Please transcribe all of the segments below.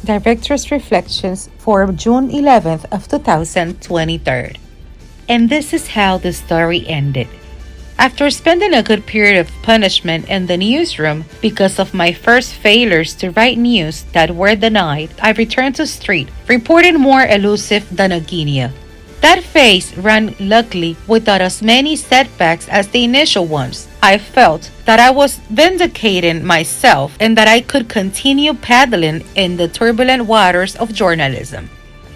Director's Reflections for June 11th of 2023. And this is how the story ended. After spending a good period of punishment in the newsroom because of my first failures to write news that were denied, I returned to street, reporting more elusive than a guinea. That phase ran luckily without as many setbacks as the initial ones. I felt that I was vindicating myself and that I could continue paddling in the turbulent waters of journalism.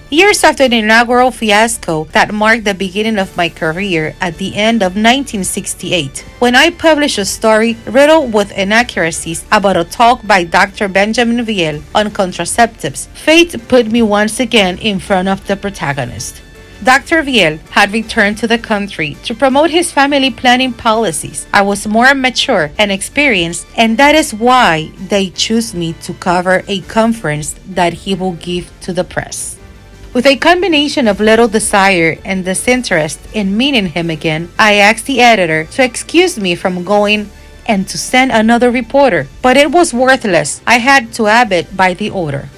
Years after the inaugural fiasco that marked the beginning of my career at the end of 1968, when I published a story riddled with inaccuracies about a talk by Dr. Benjamin Viel on contraceptives, fate put me once again in front of the protagonist. Dr. Viel had returned to the country to promote his family planning policies. I was more mature and experienced, and that is why they chose me to cover a conference that he will give to the press. With a combination of little desire and disinterest in meeting him again, I asked the editor to excuse me from going and to send another reporter, but it was worthless. I had to abide by the order.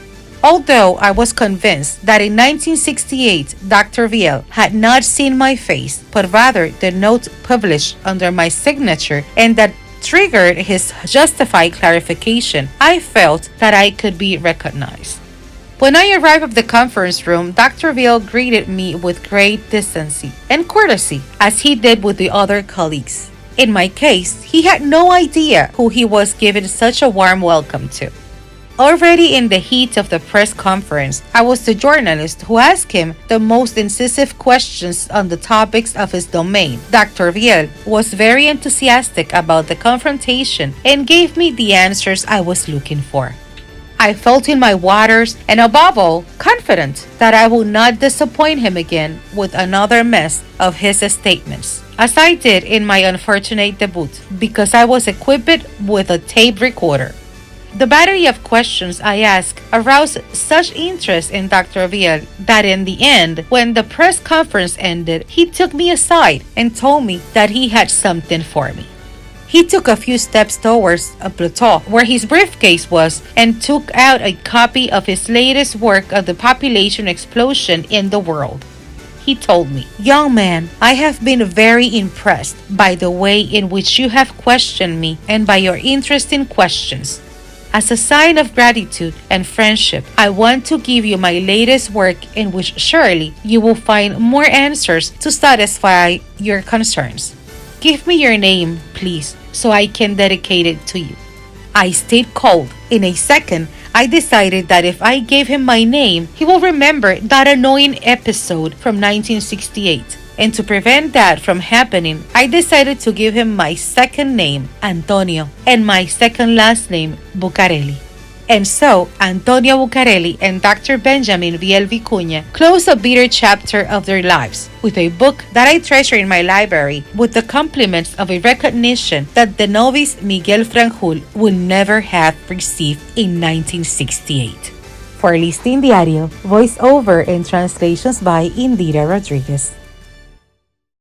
Although I was convinced that in 1968 Dr. Viel had not seen my face, but rather the note published under my signature and that triggered his justified clarification, I felt that I could be recognized. When I arrived at the conference room, Dr. Viel greeted me with great decency and courtesy, as he did with the other colleagues. In my case, he had no idea who he was giving such a warm welcome to. Already in the heat of the press conference, I was the journalist who asked him the most incisive questions on the topics of his domain. Dr. Viel was very enthusiastic about the confrontation and gave me the answers I was looking for. I felt in my waters and above all, confident that I would not disappoint him again with another mess of his statements, as I did in my unfortunate debut, because I was equipped with a tape recorder. The battery of questions I asked aroused such interest in Dr. Viel that in the end, when the press conference ended, he took me aside and told me that he had something for me. He took a few steps towards a plateau where his briefcase was and took out a copy of his latest work on the population explosion in the world. He told me, "Young man, I have been very impressed by the way in which you have questioned me and by your interesting questions. As a sign of gratitude and friendship, I want to give you my latest work in which surely you will find more answers to satisfy your concerns. Give me your name, please, so I can dedicate it to you." I stayed cold. In a second, I decided that if I gave him my name, he will remember that annoying episode from 1968. And to prevent that from happening, I decided to give him my second name, Antonio, and my second last name, Bucarelli. And so, Antonio Bucarelli and Dr. Benjamin Viel Vicuña close a bitter chapter of their lives with a book that I treasure in my library, with the compliments of a recognition that the novice Miguel Franjul would never have received in 1968. For Listín Diario, voiceover and translations by Indira Rodriguez.